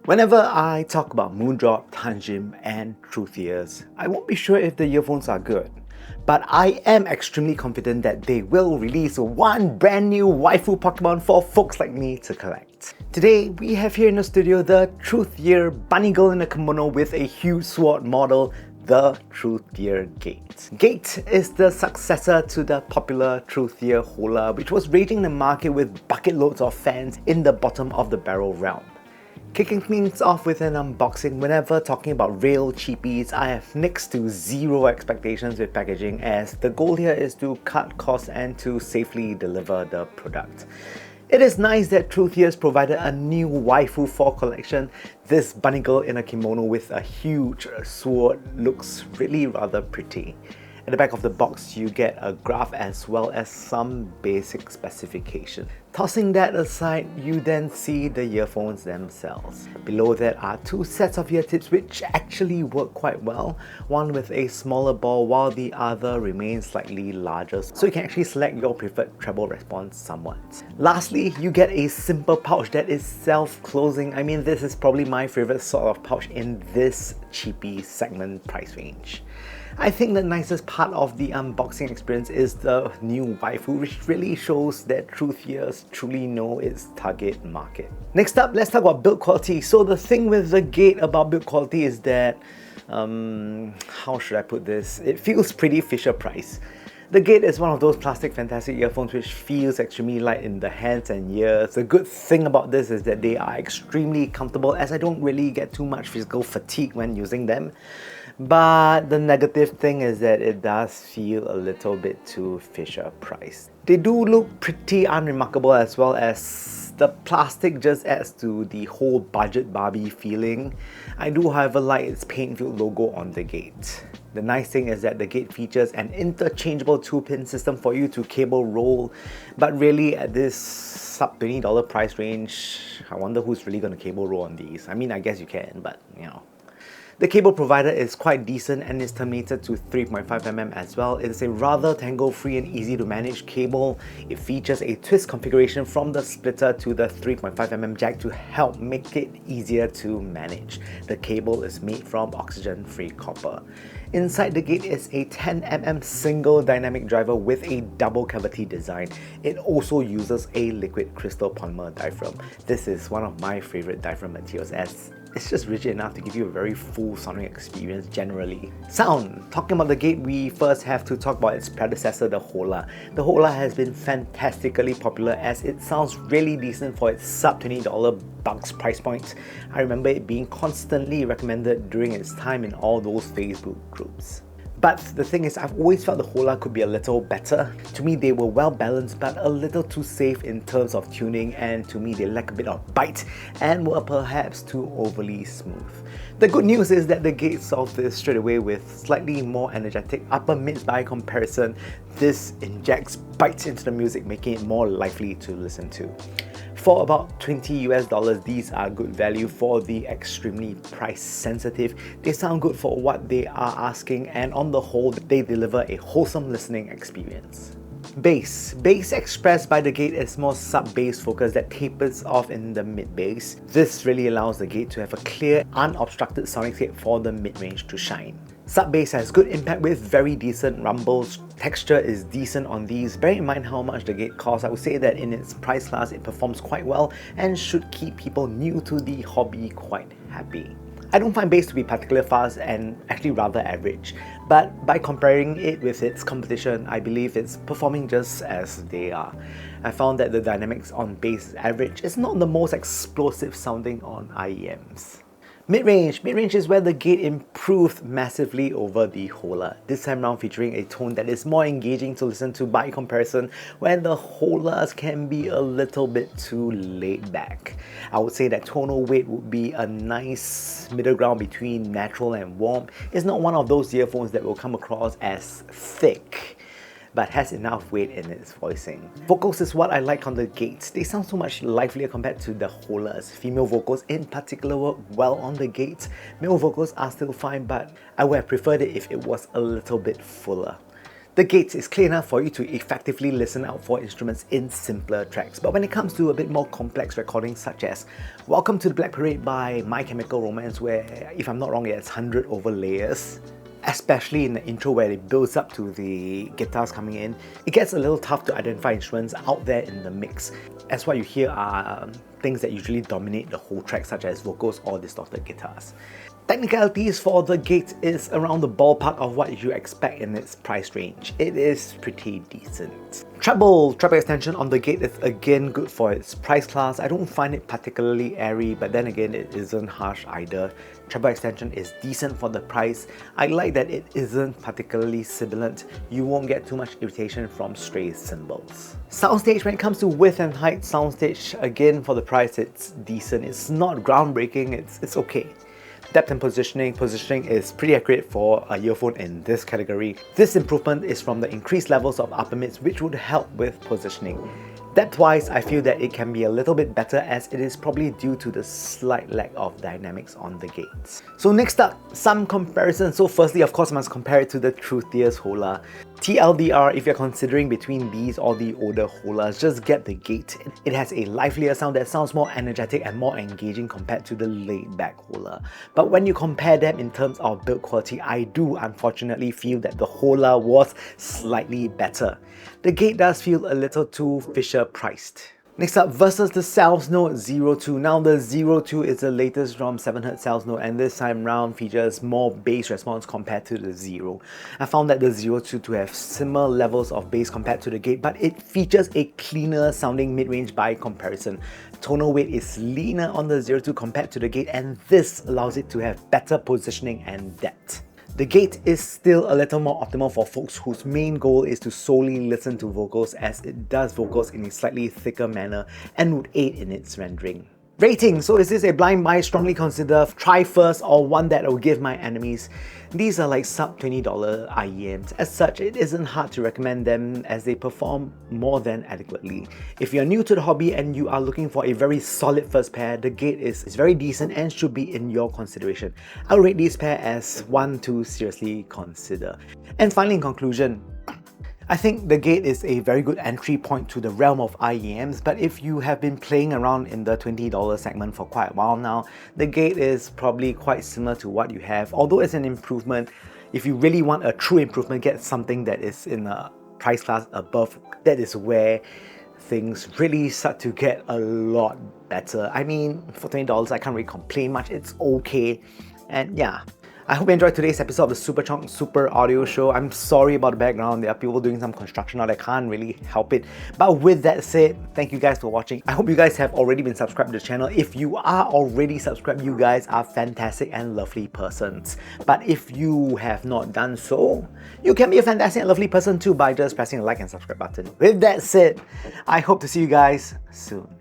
Whenever I talk about Moondrop, Tanjim, and TruthEars, I won't be sure if the earphones are good. But I am extremely confident that they will release one brand new waifu Pokemon for folks like me to collect. Today, we have here in the studio the TruthEar bunny girl in a kimono with a huge sword model, the TruthEar Gate. Gate is the successor to the popular TruthEar Hola, which was raging the market with bucket loads of fans in the bottom of the barrel realm. Kicking things off with an unboxing, whenever talking about real cheapies, I have next to zero expectations with packaging, as the goal here is to cut costs and to safely deliver the product. It is nice that TruthEar's provided a new waifu for collection. This bunny girl in a kimono with a huge sword looks really rather pretty. At the back of the box, you get a graph as well as some basic specification. Tossing that aside, you then see the earphones themselves. Below that are two sets of ear tips which actually work quite well. One with a smaller ball while the other remains slightly larger, so you can actually select your preferred treble response somewhat. Lastly, you get a simple pouch that is self-closing. I mean, this is probably my favorite sort of pouch in this cheapy segment price range. I think the nicest part of the unboxing experience is the new waifu, which really shows that TruthEars truly know its target market. Next up, let's talk about build quality. So the thing with the Gate about build quality is that, how should I put this? It feels pretty Fisher-Price. The Gate is one of those plastic fantastic earphones which feels extremely light in the hands and ears. The good thing about this is that they are extremely comfortable, as I don't really get too much physical fatigue when using them. But the negative thing is that it does feel a little bit too Fisher-Price. They do look pretty unremarkable, as well as the plastic just adds to the whole budget Barbie feeling. I do however like its paint-filled logo on the Gate. The nice thing is that the Gate features an interchangeable 2-pin system for you to cable roll, but really at this sub $20 price range, I wonder who's really going to cable roll on these. I mean, I guess you can, but you know. The cable provider is quite decent and is terminated to 3.5mm as well. It is a rather tangle-free and easy to manage cable. It features a twist configuration from the splitter to the 3.5mm jack to help make it easier to manage. The cable is made from oxygen-free copper. Inside the Gate is a 10mm single dynamic driver with a double cavity design. It also uses a liquid crystal polymer diaphragm. This is one of my favorite diaphragm materials, as it's just rigid enough to give you a very full sonic experience generally. Sound. Talking about the Gate, we first have to talk about its predecessor, the Hola. The Hola has been fantastically popular as it sounds really decent for its sub $20 bucks price point. I remember it being constantly recommended during its time in all those Facebook groups. But the thing is, I've always felt the Hola could be a little better. To me, they were well balanced but a little too safe in terms of tuning, and to me they lack a bit of bite and were perhaps too overly smooth. The good news is that the Gate solved this straight away with slightly more energetic upper mids. By comparison, this injects bites into the music, making it more lively to listen to. For about $20 US, these are good value for the extremely price sensitive. They sound good for what they are asking, and on the whole, they deliver a wholesome listening experience. Bass. Bass expressed by the Gate is more sub-bass focus that tapers off in the mid-bass. This really allows the Gate to have a clear, unobstructed soundscape for the mid-range to shine. Sub-bass has good impact with very decent rumbles. Texture is decent on these. Bear in mind how much the Gate costs. I would say that in its price class it performs quite well and should keep people new to the hobby quite happy. I don't find bass to be particularly fast and actually rather average, but by comparing it with its competition, I believe it's performing just as they are. I found that the dynamics on bass average is not the most explosive sounding on IEMs. Mid-range. Mid-range is where the Gate improved massively over the Hola, this time around featuring a tone that is more engaging to listen to by comparison, where the Holas can be a little bit too laid back. I would say that tonal weight would be a nice middle ground between natural and warm. It's not one of those earphones that will come across as thick, but has enough weight in its voicing. Vocals is what I like on the Gates. They sound so much livelier compared to the Holas. Female vocals in particular work well on the Gates. Male vocals are still fine, but I would have preferred it if it was a little bit fuller. The gates is clear enough for you to effectively listen out for instruments in simpler tracks. But when it comes to a bit more complex recordings such as Welcome to the Black Parade by My Chemical Romance, where, if I'm not wrong, it's 100 over layers, especially in the intro where it builds up to the guitars coming in, it gets a little tough to identify instruments out there in the mix, as what you hear are things that usually dominate the whole track, such as vocals or distorted guitars. Technicalities for the gate is around the ballpark of what you expect in its price range. It is pretty decent. Treble extension on the gate is again good for its price class. I don't find it particularly airy, but then again it isn't harsh either. Treble extension is decent for the price. I like that it isn't particularly sibilant. You won't get too much irritation from stray cymbals. Soundstage, when it comes to width and height, Soundstage, again for the price it's decent. It's not groundbreaking, it's okay. Depth and positioning is pretty accurate for a earphone in this category. This improvement is from the increased levels of upper mids, which would help with positioning. Depth-wise, I feel that it can be a little bit better, as it is probably due to the slight lack of dynamics on the gates. So next up, some comparisons. So firstly, of course, I must compare it to the TruthEar Hola. TLDR, if you're considering between these or the older Holas, just get the gate. It has a livelier sound that sounds more energetic and more engaging compared to the laid-back Hola. But when you compare them in terms of build quality, I do unfortunately feel that the Hola was slightly better. The gate does feel a little too Fisher-priced. Next up, versus the Soundsnote 02. Now the 02 is the latest from 7Hz Soundsnote, and this time round features more bass response compared to the 0. I found that the 02 to have similar levels of bass compared to the gate, but it features a cleaner sounding mid-range by comparison. Tonal weight is leaner on the 02 compared to the gate, and this allows it to have better positioning and depth. The gate is still a little more optimal for folks whose main goal is to solely listen to vocals, as it does vocals in a slightly thicker manner and would aid in its rendering. Rating. So is this a blind buy, strongly consider, try first, or one that I will give my enemies? These are like sub $20 IEMs. As such, it isn't hard to recommend them as they perform more than adequately. If you're new to the hobby and you are looking for a very solid first pair, the gate is very decent and should be in your consideration. I'll rate these pair as one to seriously consider. And finally, in conclusion, I think the gate is a very good entry point to the realm of IEMs, but if you have been playing around in the $20 segment for quite a while now, the gate is probably quite similar to what you have. Although it's an improvement, if you really want a true improvement, get something that is in a price class above. That is where things really start to get a lot better. I mean, for $20, I can't really complain much. It's okay. And yeah, I hope you enjoyed today's episode of the Super Chunk Super Audio Show. I'm sorry about the background. There are people doing some construction out. I can't really help it. But with that said, thank you guys for watching. I hope you guys have already been subscribed to the channel. If you are already subscribed, you guys are fantastic and lovely persons. But if you have not done so, you can be a fantastic and lovely person too by just pressing the like and subscribe button. With that said, I hope to see you guys soon.